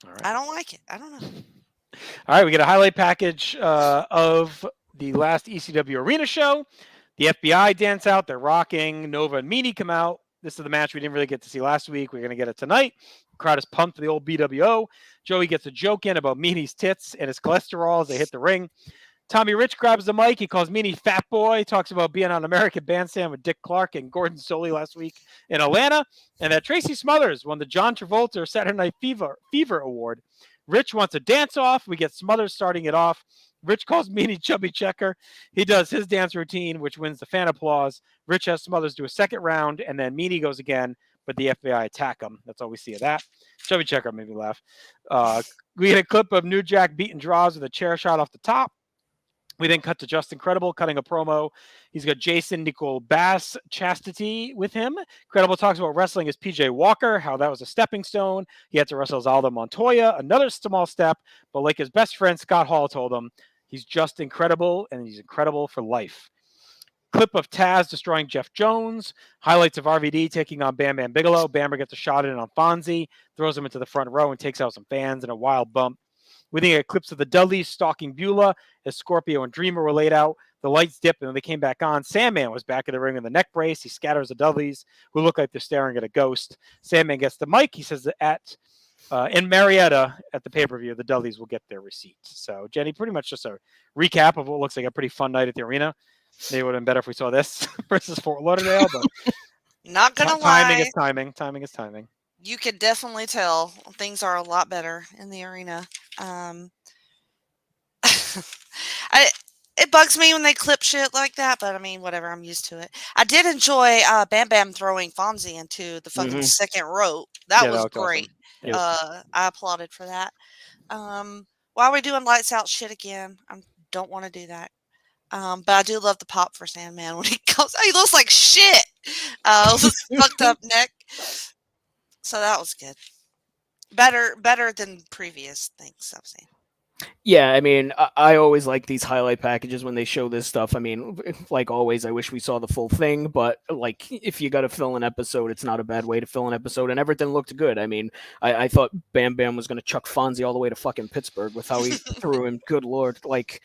All right. I don't like it. I don't know. All right, we get a highlight package of the last ECW Arena show. The FBI dance out. They're rocking. Nova and Meanie come out. This is the match we didn't really get to see last week. We're going to get it tonight. The crowd is pumped for the old BWO. Joey gets a joke in about Meanie's tits and his cholesterol as they hit the ring. Tommy Rich grabs the mic. He calls Meanie Fat Boy. Talks about being on American Bandstand with Dick Clark and Gordon Soley last week in Atlanta. And that Tracy Smothers won the John Travolta Saturday Night Fever Award. Rich wants a dance-off. We get Smothers starting it off. Rich calls Meanie Chubby Checker. He does his dance routine, which wins the fan applause. Rich has Smothers do a second round, and then Meanie goes again, but the FBI attack him. That's all we see of that. Chubby Checker made me laugh. We get a clip of New Jack beating Draws with a chair shot off the top. We then cut to Justin Credible cutting a promo. He's got Jason Nicole Bass Chastity with him. Credible talks about wrestling as PJ Walker, how that was a stepping stone. He had to wrestle as Aldo Montoya, another small step, but like his best friend Scott Hall told him, he's just incredible, and he's incredible for life. Clip of Taz destroying Jeff Jones. Highlights of RVD taking on Bam Bam Bigelow. Bamber gets a shot in on Fonzie, throws him into the front row, and takes out some fans in a wild bump. We then get clips of the Dudleys stalking Beulah as Scorpio and Dreamer were laid out. The lights dipped and then they came back on. Sandman was back in the ring in the neck brace. He scatters the Dudleys, who look like they're staring at a ghost. Sandman gets the mic. He says that in Marietta at the pay-per-view, the Dudleys will get their receipt. So, Jenny, pretty much just a recap of what looks like a pretty fun night at the arena. Maybe it would have been better if we saw this versus Fort Lauderdale, but Not gonna lie. Timing is timing. Timing is timing. You could definitely tell things are a lot better in the arena. It bugs me when they clip shit like that, but I mean, whatever. I'm used to it. I did enjoy Bam Bam throwing Fonzie into the fucking second rope. That was great. Awesome. Yep. I applauded for that. Why are we doing lights out shit again? I don't want to do that. But I do love the pop for Sandman when he comes. He looks like shit. With fucked up neck. So that was good. Better than previous things I've seen. Yeah, I mean, I always like these highlight packages when they show this stuff. I mean, like always, I wish we saw the full thing, but like if you got to fill an episode, it's not a bad way to fill an episode, and everything looked good. I mean, I thought Bam Bam was going to chuck Fonzie all the way to fucking Pittsburgh with how he threw him. Good Lord. Like,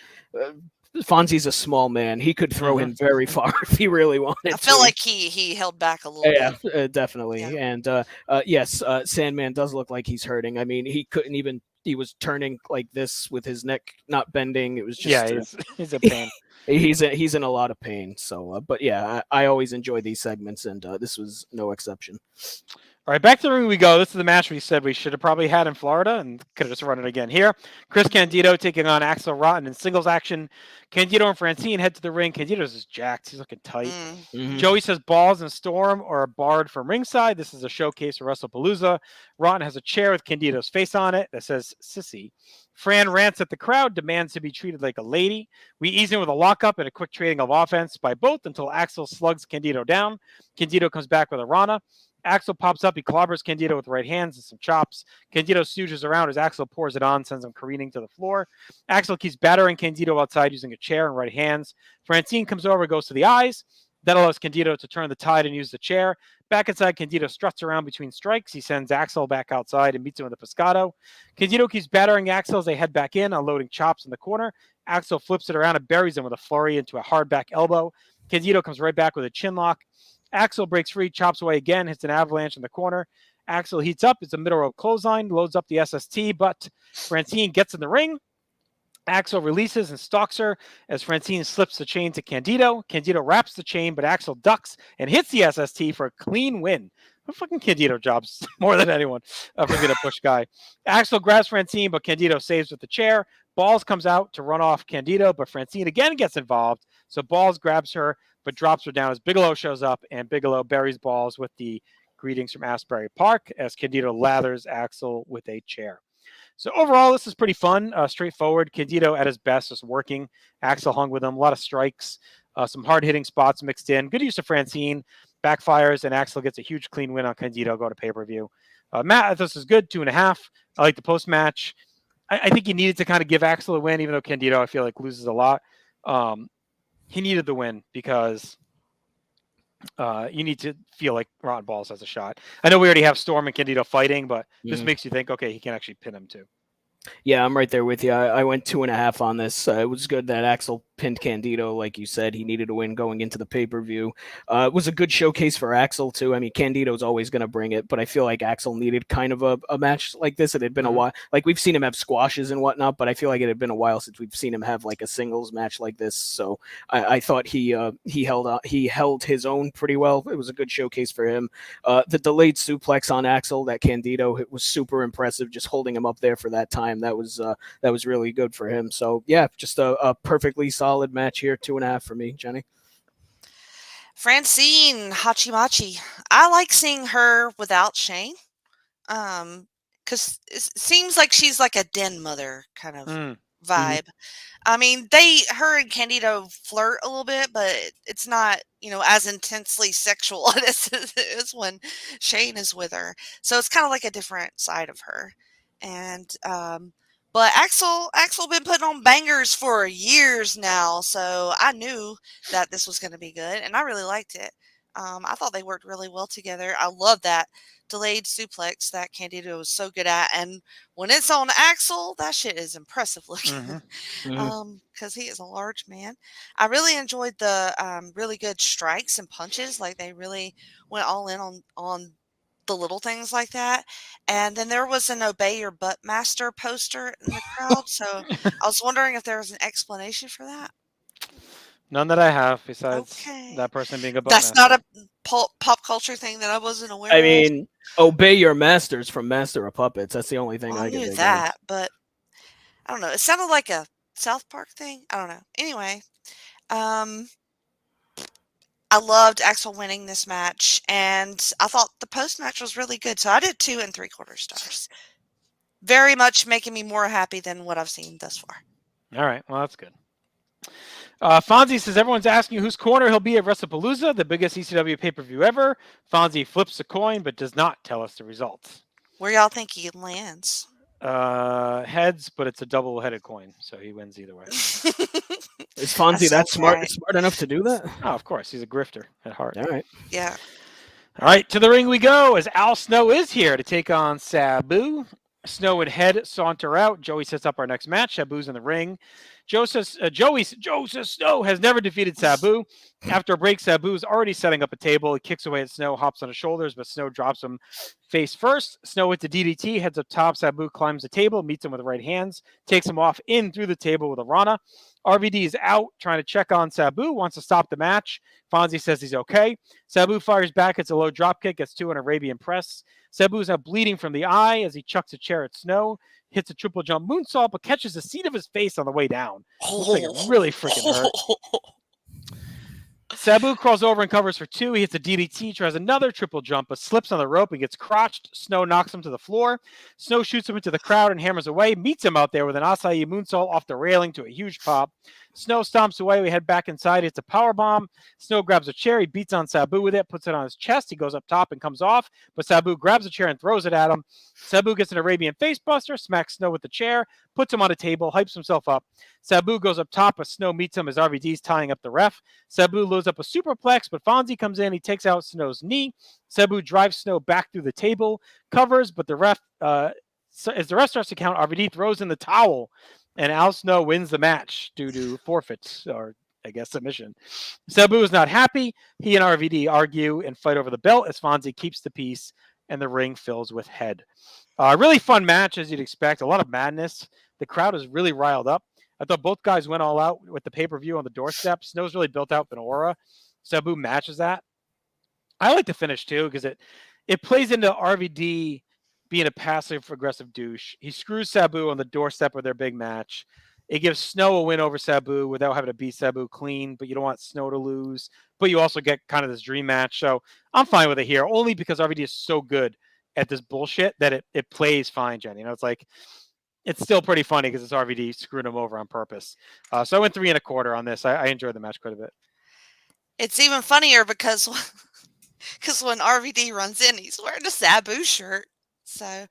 Fonzie's a small man. He could throw him very far if he really wanted I feel to. like he held back a little bit. Yeah, definitely. Yeah. And yes, Sandman does look like he's hurting. I mean, he couldn't even. He was turning like this with his neck not bending. It was just he's a pain. He's in a lot of pain. So, but yeah, I always enjoy these segments, and this was no exception. All right, back to the ring we go. This is the match we said we should have probably had in Florida and could have just run it again here. Chris Candido taking on Axel Rotten in singles action. Candido and Francine head to the ring. Candido's just jacked. He's looking tight. Joey says Balls and Storm are barred from ringside. This is a showcase for WrestlePalooza. Rotten has a chair with Candido's face on it that says Sissy. Fran rants at the crowd, demands to be treated like a lady. We ease in with a lockup and a quick trading of offense by both until Axel slugs Candido down. Candido comes back with a Rana. Axel pops up. He clobbers Candido with right hands and some chops. Candido stooges around as Axel pours it on, sends him careening to the floor. Axel keeps battering Candido outside using a chair and right hands. Francine comes over, goes to the eyes. That allows Candido to turn the tide and use the chair. Back inside, Candido struts around between strikes. He sends Axel back outside and meets him with a Pescado. Candido keeps battering Axel as they head back in, unloading chops in the corner. Axel flips it around and buries him with a flurry into a hard back elbow. Candido comes right back with a chin lock. Axel breaks free, chops away again, hits an avalanche in the corner. Axel heats up. It's a middle rope clothesline, loads up the SST, but Francine gets in the ring. Axel releases and stalks her as Francine slips the chain to Candido. Candido wraps the chain, but Axel ducks and hits the SST for a clean win. Fucking Candido jobs more than anyone for being a push guy. Axel grabs Francine, but Candido saves with the chair. Balls comes out to run off Candido, but Francine again gets involved. So Balls grabs her, but drops her down as Bigelow shows up, and Bigelow buries Balls with the greetings from Asbury Park as Candido lathers Axel with a chair. So overall, this is pretty fun, straightforward. Candido at his best, just working. Axel hung with him, a lot of strikes, some hard-hitting spots mixed in. Good use of Francine, backfires, and Axel gets a huge clean win on Candido, go to pay-per-view. Matt, this is good, 2.5. I like the post-match. I think he needed to kind of give Axel a win, even though Candido, I feel like, loses a lot. He needed the win because you need to feel like Rotten Balls has a shot. I know we already have Storm and Candido fighting, but this makes you think, okay, he can actually pin him too. Yeah, I'm right there with you. I went 2.5 on this. It was good that Axel pinned Candido, like you said. He needed a win going into the pay-per-view. It was a good showcase for Axel, too. I mean, Candido's always going to bring it, but I feel like Axel needed kind of a match like this. It had been a while. Like, we've seen him have squashes and whatnot, but I feel like it had been a while since we've seen him have, like, a singles match like this. So I thought he held his own pretty well. It was a good showcase for him. The delayed suplex on Axel, that Candido, it was super impressive, just holding him up there for that time. That was really good for him. So yeah, just a perfectly solid match here. 2.5 for me, Jenny. Francine Hachimachi. I like seeing her without Shane. Because it seems like she's like a den mother kind of vibe. I mean, her and Candido flirt a little bit, but it's not, as intensely sexual as it is when Shane is with her. So it's kind of like a different side of her. And, but Axel been putting on bangers for years now, so I knew that this was going to be good, and I really liked it. I thought they worked really well together. I love that delayed suplex that Candido was so good at, and when it's on Axel, that shit is impressive looking. Because he is a large man. I really enjoyed the really good strikes and punches. Like they really went all in on the little things like that. And then there was an Obey Your Butt Master poster in the crowd. So I was wondering if there was an explanation for that. None that I have, besides Okay. that person being a butt That's master. not a pop culture thing that I wasn't aware I of. mean, Obey Your Masters from Master of Puppets. That's the only thing Well, I I can knew think that, but I don't know. It sounded like a South Park thing. I don't know. Anyway, I loved Axel winning this match, and I thought the post match was really good. So I did 2 3/4 stars. Very much making me more happy than what I've seen thus far. All right, well, that's good. Fonzie says everyone's asking whose corner he'll be at WrestlePalooza, the biggest ECW pay-per-view ever. Fonzie flips a coin but does not tell us the results. Where y'all think he lands? Heads, but it's a double-headed coin, so he wins either way. Is Fonzie that smart enough to do that? Oh, of course. He's a grifter at heart. All right. Yeah. All right, to the ring we go as Al Snow is here to take on Sabu. Snow and Head saunter out. Joey sets up our next match. Sabu's in the ring. Joe says Snow has never defeated Sabu. After a break, Sabu's already setting up a table. He kicks away at Snow, hops on his shoulders, but Snow drops him face first. Snow hits a DDT, heads up top. Sabu climbs the table, meets him with the right hands, takes him off in through the table with a Rana. RVD is out, trying to check on Sabu, wants to stop the match. Fonzie says he's okay. Sabu fires back, it's a low drop kick, gets 2 on Arabian press. Sabu's now bleeding from the eye as he chucks a chair at Snow, hits a triple jump moonsault, but catches the seat of his face on the way down. Looks like it really freaking hurt. Sabu crawls over and covers for 2. He hits a DDT, tries another triple jump, but slips on the rope and gets crotched. Snow knocks him to the floor. Snow shoots him into the crowd and hammers away, meets him out there with an acai moonsault off the railing to a huge pop. Snow stomps away. We head back inside. It's a power bomb. Snow grabs a chair. He beats on Sabu with it, puts it on his chest. He goes up top and comes off, but Sabu grabs a chair and throws it at him. Sabu gets an Arabian facebuster, smacks Snow with the chair, puts him on a table, hypes himself up. Sabu goes up top, but Snow meets him as RVD's tying up the ref. Sabu loads up a superplex, but Fonzie comes in. He takes out Snow's knee. Sabu drives Snow back through the table, covers, but the ref, as the ref starts to count, RVD throws in the towel, and Al Snow wins the match due to forfeit, or I guess submission. Sabu is not happy. He and RVD argue and fight over the belt as Fonzie keeps the peace, and the ring fills with Head. Really fun match, as you'd expect. A lot of madness. The crowd is really riled up. I thought both guys went all out with the pay-per-view on the doorstep. Snow's really built out an aura. Sabu matches that. I like the finish, too, because it plays into RVD being a passive-aggressive douche. He screws Sabu on the doorstep of their big match. It gives Snow a win over Sabu without having to beat Sabu clean, but you don't want Snow to lose. But you also get kind of this dream match. So I'm fine with it here, only because RVD is so good at this bullshit that it plays fine, Jenny. You know, it's still pretty funny because it's RVD screwing him over on purpose. So I went 3 1/4 on this. I enjoyed the match quite a bit. It's even funnier because when RVD runs in, he's wearing a Sabu shirt. So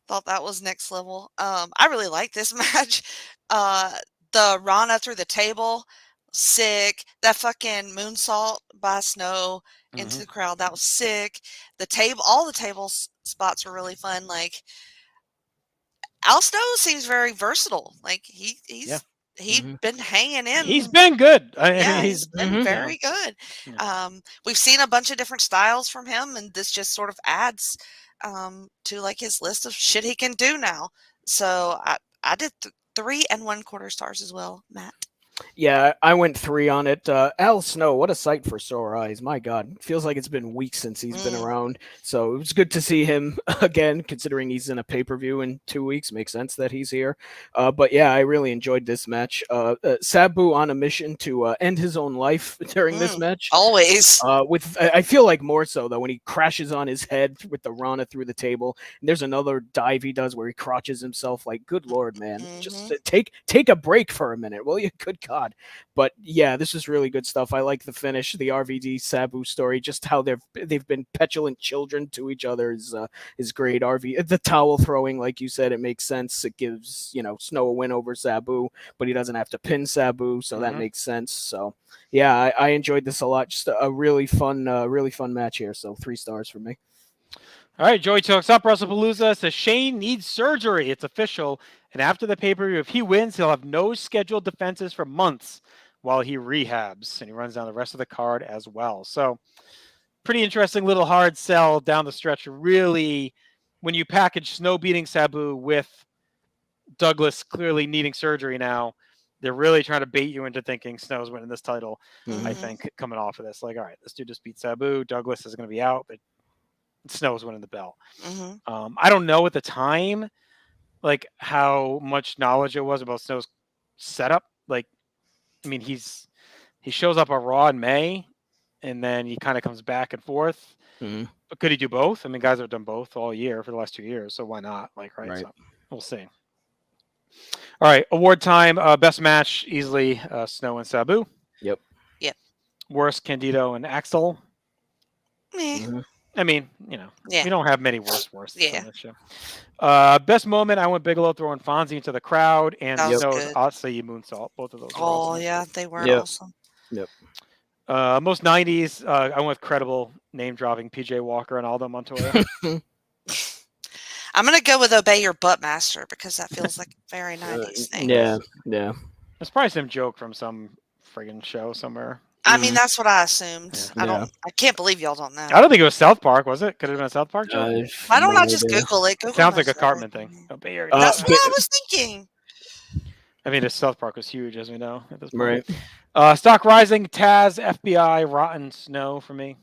thought that was next level. I really like this match. The Rana through the table, sick. That fucking moonsault by Snow into the crowd, that was sick. All the table spots were really fun. Like, Al Snow seems very versatile. Like he's Mhm. been hanging in. He's been good. Yeah, he's he's been Mhm. very good. Yeah. We've seen a bunch of different styles from him, and this just sort of adds to like his list of shit he can do now. So I did 3 1/4 stars as well, Matt. Yeah, I went 3 on it. Al Snow, what a sight for sore eyes. My God. Feels like it's been weeks since he's been Mm. around. So it was good to see him again, considering he's in a pay per view in 2 weeks. Makes sense that he's here. But yeah, I really enjoyed this match. Sabu on a mission to end his own life during this match. Always. I feel like more so though when he crashes on his head with the Rana through the table. And there's another dive he does where he crotches himself. Like, good lord, man, just take a break for a minute, will you? Good God. But yeah, this is really good stuff. I like the finish, the RVD Sabu story, just how they've been petulant children to each other is great. The towel throwing, like you said, it makes sense. It gives Snow a win over Sabu, but he doesn't have to pin Sabu, so that makes sense. So yeah, I enjoyed this a lot. Just a really fun match here. So 3 stars for me. All right, Joey talks up WrestlePalooza, says Shane needs surgery. It's official. And after the pay-per-view, if he wins, he'll have no scheduled defenses for months while he rehabs. And he runs down the rest of the card as well. So pretty interesting little hard sell down the stretch. Really, when you package Snow beating Sabu with Douglas clearly needing surgery now, they're really trying to bait you into thinking Snow's winning this title, I think, coming off of this. Like, all right, this dude just beat Sabu. Douglas is going to be out, but Snow's winning the belt. I don't know at the time, like how much knowledge it was about Snow's setup. Like, I mean, he shows up on Raw in May, and then he kind of comes back and forth. But could he do both? I mean, guys have done both all year for the last 2 years, so why not? Like, right? So we'll see. All right, award time. Best match easily Snow and Sabu. Yep. Worst Candido and Axel. I mean, we don't have many worst on this show. Best moment, I went Bigelow throwing Fonzie into the crowd, and Snow's Otzi moonsault. Both of those. Awesome. Yeah, they were awesome. Yep. Most 90s, I went with credible name dropping PJ Walker and Aldo Montoya. I'm gonna go with Obey Your Butt Master because that feels like a very 90s thing. Yeah. It's probably some joke from some friggin' show somewhere. I mean, that's what I assumed. I can't believe y'all don't know. I don't think it was South Park, was it? Could it have been a South Park joke? Why don't I just Google it? It sounds like a Cartman thing. That's what I was thinking. I mean, South Park was huge, as we know at this point. Right. Stock Rising, Taz, FBI, Rotten Snow for me.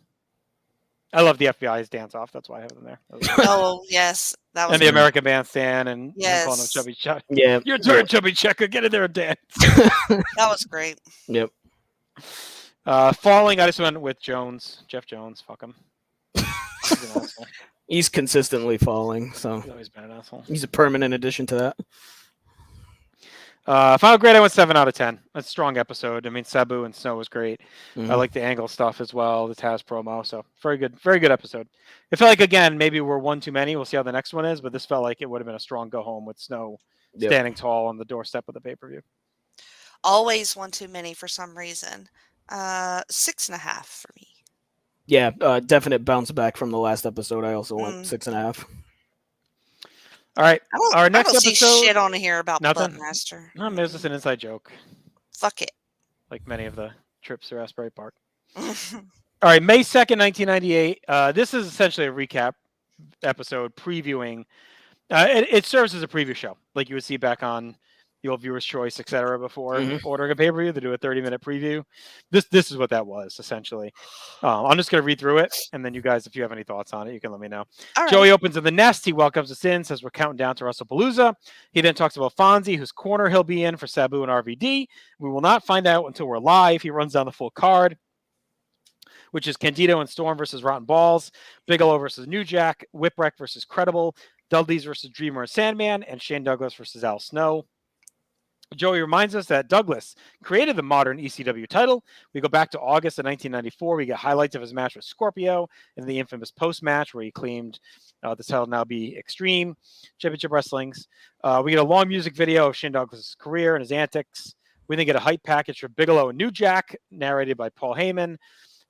I love the FBI's dance off. That's why I have them there. Oh yes, that was. And the American Bandstand and calling them Chubby Checker. Yeah, your turn, Chubby Checker. Get in there and dance. That was great. Yep. Falling, I just went with Jones. Jeff Jones. Fuck him. He's consistently falling, so he's always been an asshole. He's a permanent addition to that. Final grade, I went 7 out of 10. That's a strong episode. I mean, Sabu and Snow was great. I like the angle stuff as well, the Taz promo. So very good episode. It felt like, again, maybe we're one too many. We'll see how the next one is, but this felt like it would have been a strong go home with Snow standing tall on the doorstep of the pay-per-view. Always one too many for some reason. 6.5 for me. Yeah, definite bounce back from the last episode. I also went 6.5. All right, our next I don't episode. See shit on here about nothing. Buttmaster. No, it's just an inside joke. Fuck it. Like many of the trips through Asbury Park. All right, May 2nd, 1998. This is essentially a recap episode previewing. It serves as a preview show, like you would see back on the old Viewer's Choice, etc. Before ordering a pay-per-view. They do a 30-minute preview. This is what that was, essentially. I'm just going to read through it, and then you guys, if you have any thoughts on it, you can let me know. All Joey opens in the nest. He welcomes us in, says we're counting down to WrestlePalooza. He then talks about Fonzie, whose corner he'll be in for Sabu and RVD. We will not find out until we're live. He runs down the full card, which is Candido and Storm versus Rotten Balls, Bigelow versus New Jack, Whipwreck versus Credible, Dudleys versus Dreamer and Sandman, and Shane Douglas versus Al Snow. Joey reminds us that Douglas created the modern ECW title. We go back to August of 1994. We get highlights of his match with Scorpio and the infamous post-match where he claimed the title now be Extreme Championship Wrestling's. We get a long music video of Shane Douglas' career and his antics. We then get a hype package for Bigelow and New Jack, narrated by Paul Heyman.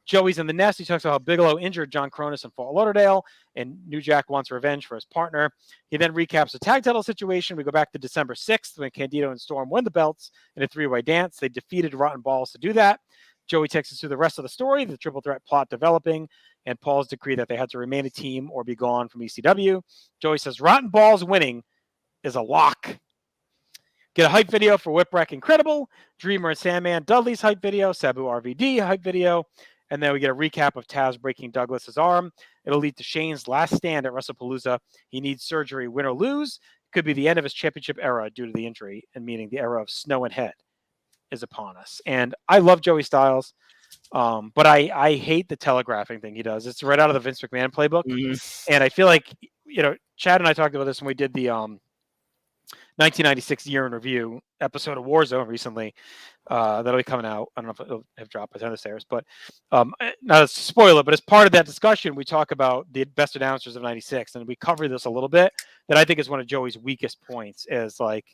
Joey's in the nest. He talks about how Bigelow injured John Cronus in Fort Lauderdale, and New Jack wants revenge for his partner. He then recaps the tag title situation. We go back to December 6th when Candido and Storm won the belts in a three-way dance. They defeated Rotten Balls to do that. Joey takes us through the rest of the story, the triple threat plot developing, and Paul's decree that they had to remain a team or be gone from ECW. Joey says Rotten Balls winning is a lock. Get a hype video for Whipwreck Incredible, Dreamer and Sandman, Dudley's hype video, Sabu RVD hype video, and then we get a recap of Taz breaking Douglas's arm. It'll lead to Shane's last stand at WrestlePalooza. He needs surgery, win or lose. Could be the end of his championship era due to the injury, and meaning the era of snow and head is upon us. And I love Joey Styles, but I hate the telegraphing thing he does. It's right out of the Vince McMahon playbook. Mm-hmm. And I feel like, Chad and I talked about this when we did the 1996 year in review episode of Warzone recently. That'll be coming out. I don't know if it'll have dropped by the time this airs, but not to spoil it, but as part of that discussion, we talk about the best announcers of 96, and we cover this a little bit. That I think is one of Joey's weakest points is like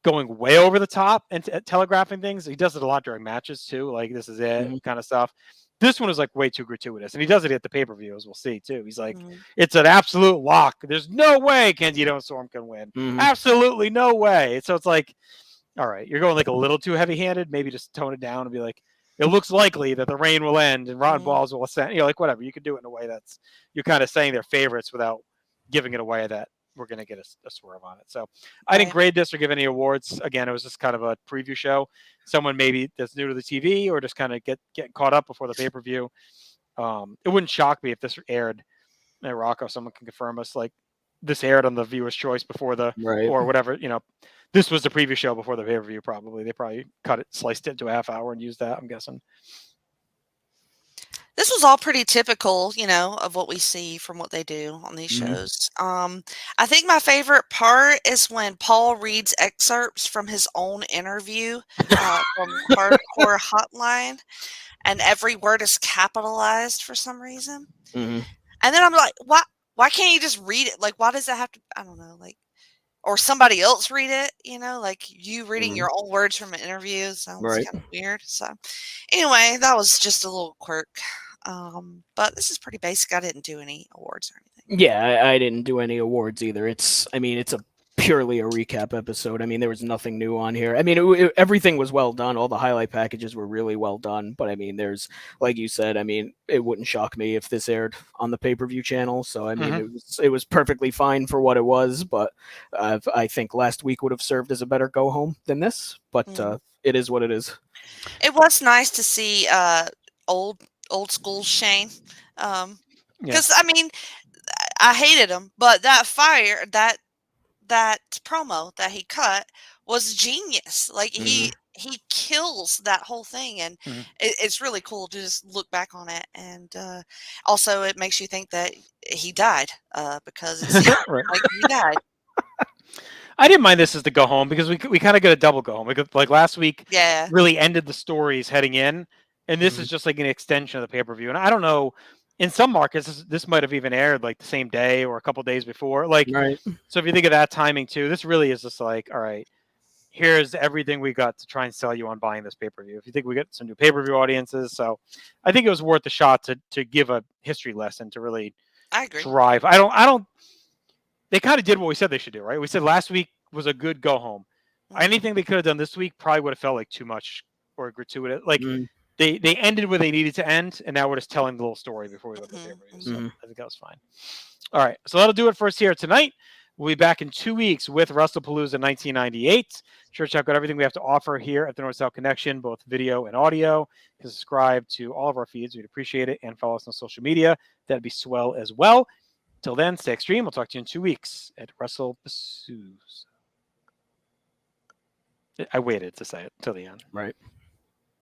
going way over the top and telegraphing things. He does it a lot during matches too. Like this is it kind of stuff. This one is like way too gratuitous, and he does it at the pay-per-view, as we'll see too. He's like, it's an absolute lock. There's no way Candido and Storm can win. Absolutely no way. So it's like, all right, you're going like a little too heavy-handed. Maybe just tone it down and be like, it looks likely that the reign will end and Rotten Balls will ascend. Like whatever. You could do it in a way that's you're kind of saying they're favorites without giving it away that we're going to get a swerve on it. So I didn't grade this or give any awards. Again, it was just kind of a preview show. Someone maybe that's new to the TV or just kind of getting caught up before the pay-per-view. It wouldn't shock me if this aired at Rocco. Someone can confirm us like this aired on the viewer's choice before the, or whatever, this was the preview show before the pay-per-view. Probably they probably sliced it into a half hour and used that, I'm guessing. This was all pretty typical, of what we see from what they do on these shows. I think my favorite part is when Paul reads excerpts from his own interview from Hardcore Hotline, and every word is capitalized for some reason. And then I'm like, why can't you just read it? Like, why does that have to, I don't know, like, or somebody else read it, like you reading your own words from an interview sounds kind of weird. So anyway, that was just a little quirk. But this is pretty basic. I didn't do any awards or anything. Yeah, I didn't do any awards either. It's purely a recap episode. I mean, there was nothing new on here. I mean, everything was well done. All the highlight packages were really well done. But I mean, there's, like you said, I mean, it wouldn't shock me if this aired on the pay-per-view channel. So I mean, it was perfectly fine for what it was. But I think last week would have served as a better go home than this. But it is what it is. It was nice to see old school Shane. Because I mean, I hated him, but that promo that he cut was genius. Like he kills that whole thing, and it's really cool to just look back on it. And also, it makes you think that he died because it's like he died. I didn't mind this as the go home because we kind of get a double go home. Like last week, really ended the stories heading in, and this is just like an extension of the pay-per-view. And I don't know. In some markets, this might have even aired like the same day or a couple days before. Like, so if you think of that timing too, this really is just like, all right, here's everything we got to try and sell you on buying this pay-per-view. If you think we get some new pay-per-view audiences, so I think it was worth the shot to give a history lesson to really drive. I don't. They kind of did what we said they should do, right? We said last week was a good go home. Anything they could have done this week probably would have felt like too much or gratuitous. Like. They ended where they needed to end, and now we're just telling the little story before we look at the pay-per-view. So I think that was fine. All right, so that'll do it for us here tonight. We'll be back in 2 weeks with WrestlePalooza 1998. Sure, check out everything we have to offer here at the North South Connection, both video and audio. Subscribe to all of our feeds. We'd appreciate it. And follow us on social media. That'd be swell as well. Till then, stay extreme. We'll talk to you in 2 weeks at WrestlePalooza. I waited to say it till the end. Right.